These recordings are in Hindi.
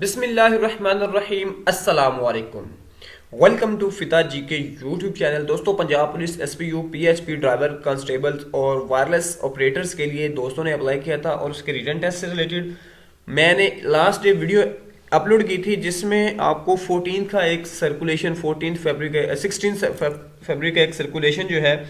बिस्मिल्लाहिर्रहमानिर्रहीम अस्सलामु अलैकुम। वेलकम टू फिता जी के यूट्यूब चैनल। दोस्तों, Punjab police SPU PHP driver constables और वायरलेस ऑपरेटर्स के लिए दोस्तों ने अप्लाई किया था और उसके रिटन टेस्ट से रिलेटेड मैंने लास्ट डे वीडियो अपलोड की थी जिसमें आपको 14 का एक सर्कुलेशन 14 फरवरी का 16 फरवरी का एक सर्कुलेशन जो है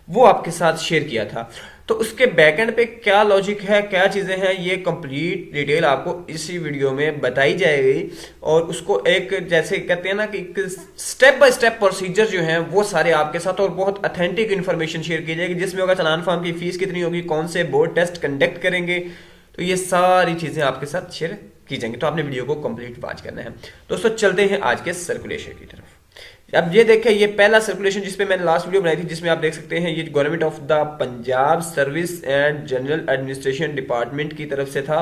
वो आपके साथ शेयर किया था। तो उसके बैकएंड पे क्या लॉजिक है, क्या चीज़ें हैं, ये कंप्लीट डिटेल आपको इसी वीडियो में बताई जाएगी और उसको एक जैसे कहते हैं ना कि स्टेप बाय स्टेप प्रोसीजर जो है वो सारे आपके साथ और बहुत अथेंटिक इन्फॉर्मेशन शेयर की जाएगी, जिसमें होगा चालान फॉर्म की फीस कितनी होगी, कौन से बोर्ड टेस्ट कंडक्ट करेंगे, तो ये सारी चीज़ें आपके साथ शेयर की जाएंगी। तो आपने वीडियो को कंप्लीट वॉच करना है। दोस्तों, चलते हैं आज के सर्कुलेशन की तरफ। अब ये देखें, ये पहला सर्कुलेशन जिसपे मैंने लास्ट वीडियो बनाई थी, जिसमें आप देख सकते हैं ये government of the Punjab service and general administration department की तरफ से था,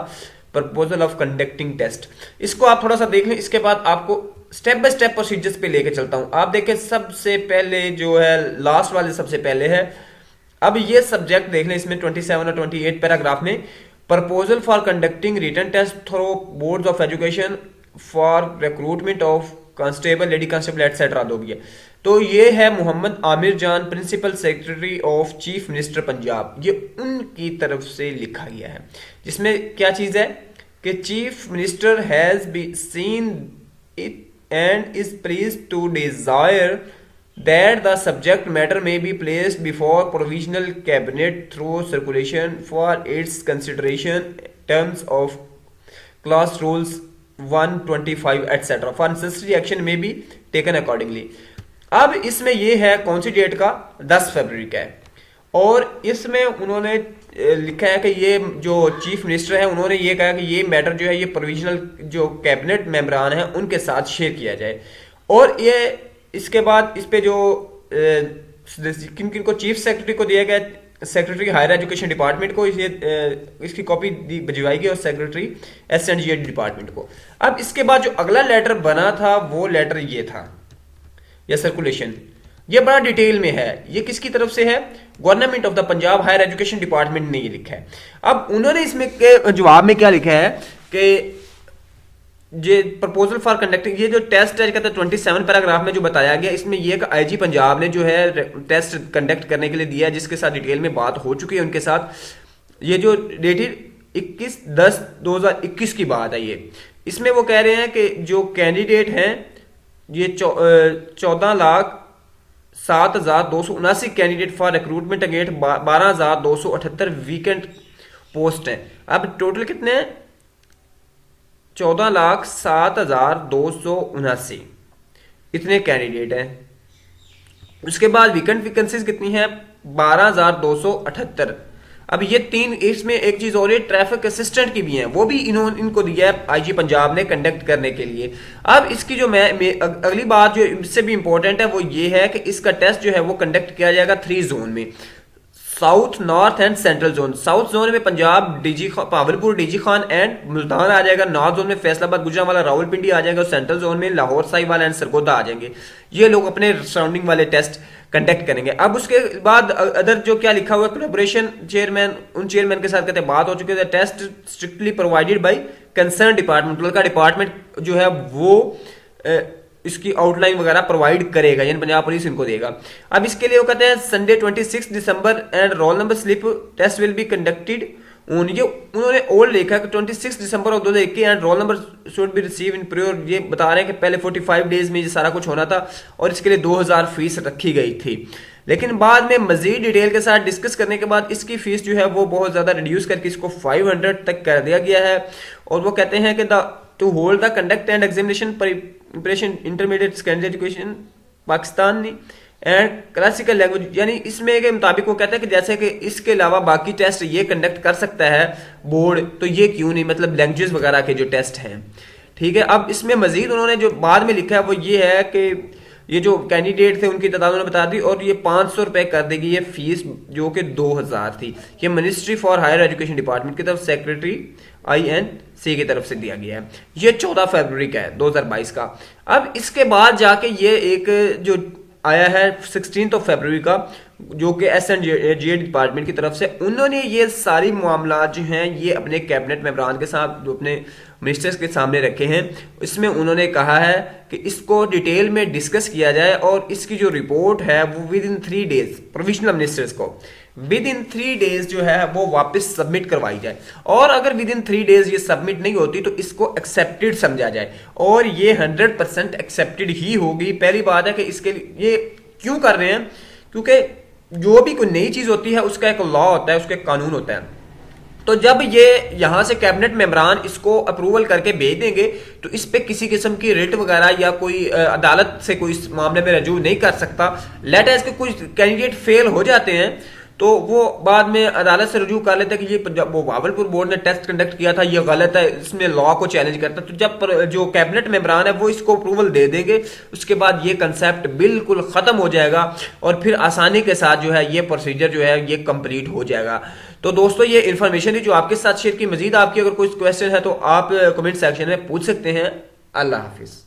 प्रपोजल ऑफ कंडक्टिंग टेस्ट। इसको आप थोड़ा सा देख लें, इसके बाद आपको स्टेप बाय स्टेप प्रोसीजर्स पे लेके चलता हूं। आप देखें, सबसे पहले जो है लास्ट वाले सबसे पहले है। अब ये सब्जेक्ट देख लें, इसमें 27 और 28 पैराग्राफ में proposal for conducting written test through boards of education for recruitment of constable, lady constable etcetera दो भी है। तो ये है Mohammad Aamir Jan, principal secretary of chief minister Punjab, ये उनकी तरफ से लिखा गया है, जिसमें क्या चीज है कि chief minister has be seen it and is pleased to desire that the subject matter may be placed before provisional cabinet through circulation for its consideration terms of class rules 125 etc. for necessary action may be taken accordingly। अब इसमें ये है कौन सी डेट का, 10 फरवरी का है, और इसमें उन्होंने लिखा है कि ये जो चीफ मिनिस्टर है उन्होंने ये कहा कि ये मैटर जो है ये प्रोविजनल जो कैबिनेट मेंबरान है उनके साथ शेयर किया जाए। और ये इसके बाद इस पे जो किन किन को चीफ सेक्रेटरी को दिया गया, सेक्रेटरी हायर एजुकेशन डिपार्टमेंट को इसकी कॉपी भिजवाई गई और सेक्रेटरी एस&जी डिपार्टमेंट को। अब इसके बाद जो अगला लेटर बना था वो लेटर ये था, यह सर्कुलेशन, ये बड़ा डिटेल में है। ये किसकी तरफ से है, government of the Punjab higher education department ने ये लिखा है। अब उन्होंने इसमें के जवाब में क्या लिखा है कि ये प्रपोजल फॉर कंडक्टिंग, ये जो टेस्ट है कहते हैं 27 पैराग्राफ में जो बताया गया, इसमें ये आईजी पंजाब ने जो है टेस्ट कंडक्ट करने के लिए दिया है, जिसके साथ डिटेल में बात हो चुकी है उनके साथ। ये जो डेटेड 21/10/2021 की बात है ये। इसमें वो कह रहे हैं कि जो कैंडिडेट हैं ये 14,07,279 candidate for recruitment against 12,278 vacant post हैं। अब टोटल कितने हैं, 14,07,279 इतने कैंडिडेट हैं। उसके बाद वीकेंड वैकेंसीज कितनी है, 12,278। अब ये तीन, इसमें एक चीज और है, ट्रैफिक असिस्टेंट की भी है, वो भी इनको दिया है आईजी पंजाब ने कंडक्ट करने के लिए। अब इसकी जो मैं अगली बात जो इससे भी इंपॉर्टेंट है वो ये है कि इसका टेस्ट जो है वो कंडक्ट किया जाएगा 3 जोन में, south, north and central zone. South zone में पंजाब पावलपुर, डीजी खान एंड मुल्तान आ जाएगा। नॉर्थ जोन में फैसलाबाद, गुजरांवाला, रावलपिंडी आ जाएगा और सेंट्रल जोन में लाहौर, साहिवाल एंड सरगोदा आ जाएंगे। ये लोग अपने सराउंडिंग वाले टेस्ट कंडक्ट करेंगे। अब उसके बाद अदर जो क्या लिखा हुआ है, कोलैबोरेशन चेयरमैन, उन चेयरमैन के साथ कहते हैं बात हो चुकी है, test strictly provided by concern department, का डिपार्टमेंट जो है वो इसकी आउटलाइन वगैरह प्रोवाइड करेगा, यानी पंजाब पुलिस इनको देगा। अब इसके लिए वो कहते हैं Sunday 26 December and roll number slip test will be conducted on, ये उन्होंने और लिखा है कि 26 दिसंबर और 2021 and roll number should be receive in prior. ये बता रहे हैं कि पहले 45 डेज में ये सारा कुछ होना था और इसके लिए 2000 फीस रखी गई थी, लेकिन बाद में मजीद डिटेल के साथ डिस्कस करने के बाद इसकी फीस जो है वो बहुत ज्यादा रिड्यूस करके इसको 500 तक कर दिया गया है। और वो कहते हैं कि to hold the conduct and examination preparation intermediate secondary education Pakistani and classical language, यानी इसमें के मुताबिक वो कहता है कि जैसे कि इसके अलावा बाकी टेस्ट ये कंडक्ट कर सकता है बोर्ड, तो ये क्यों नहीं, मतलब लैंग्वेज वगैरह के जो टेस्ट हैं। ठीक है, अब इसमें मजीद उन्होंने जो बाद में लिखा है वो ये है कि ये जो कैंडिडेट थे उनकी तादाद उन्होंने बता दी और ये 500 रुपए कर देगी ये फीस, जो कि 2000 थी। ये ministry for higher education department की तरफ सेक्रेटरी INC की तरफ से दिया गया है। ये 14 फरवरी का है 2022 का। अब इसके बाद जाके ये एक जो आया है 16 फरवरी का, जो कि SNGA डिपार्टमेंट की तरफ से। उन्होंने ये सारी मामला जो हैं ये अपने कैबिनेट मेंबरान के साथ, जो अपने मिनिस्टर्स के सामने रखे हैं। इसमें उन्होंने कहा है कि इसको डिटेल में डिस्कस किया जाए और इसकी जो रिपोर्ट है वो with in 3 days provisional ministers को विद इन 3 डेज जो है वो वापस सबमिट करवाई जाए। और अगर विद इन 3 डेज ये सबमिट नहीं होती तो इसको एक्सेप्टेड समझा जाए, और ये 100% एक्सेप्टेड ही होगी। पहली बात है कि इसके लिए ये क्यों कर रहे हैं, क्योंकि जो भी कोई नई चीज होती है उसका एक लॉ होता है, उसका एक कानून होता है। तो जब ये यहां से कैबिनेट मेंबरान इसको अप्रूवल करके भेज देंगे तो इस पे किसी किस्म की रिट वगैरह या कोई अदालत से कोई इस मामले में रजू नहीं कर सकता। लेट एज के कुछ कैंडिडेट फेल हो जाते हैं तो वो बाद में अदालत से रजू कर लेता है कि ये वो भावलपुर बोर्ड ने टेस्ट कंडक्ट किया था, ये गलत है, इसमें लॉ को चैलेंज करता है। तो जब जो कैबिनेट मेंबरान है वो इसको अप्रूवल दे देंगे, उसके बाद ये कंसेप्ट बिल्कुल खत्म हो जाएगा और फिर आसानी के साथ जो है ये प्रोसीजर जो है ये कंप्लीट हो जाएगा। तो दोस्तों ये इन्फॉर्मेशन थी जो आपके साथ शेयर की। मजीद आपकी अगर कोई क्वेश्चन है तो आप कमेंट सेक्शन में पूछ सकते हैं। अल्लाह हाफिज।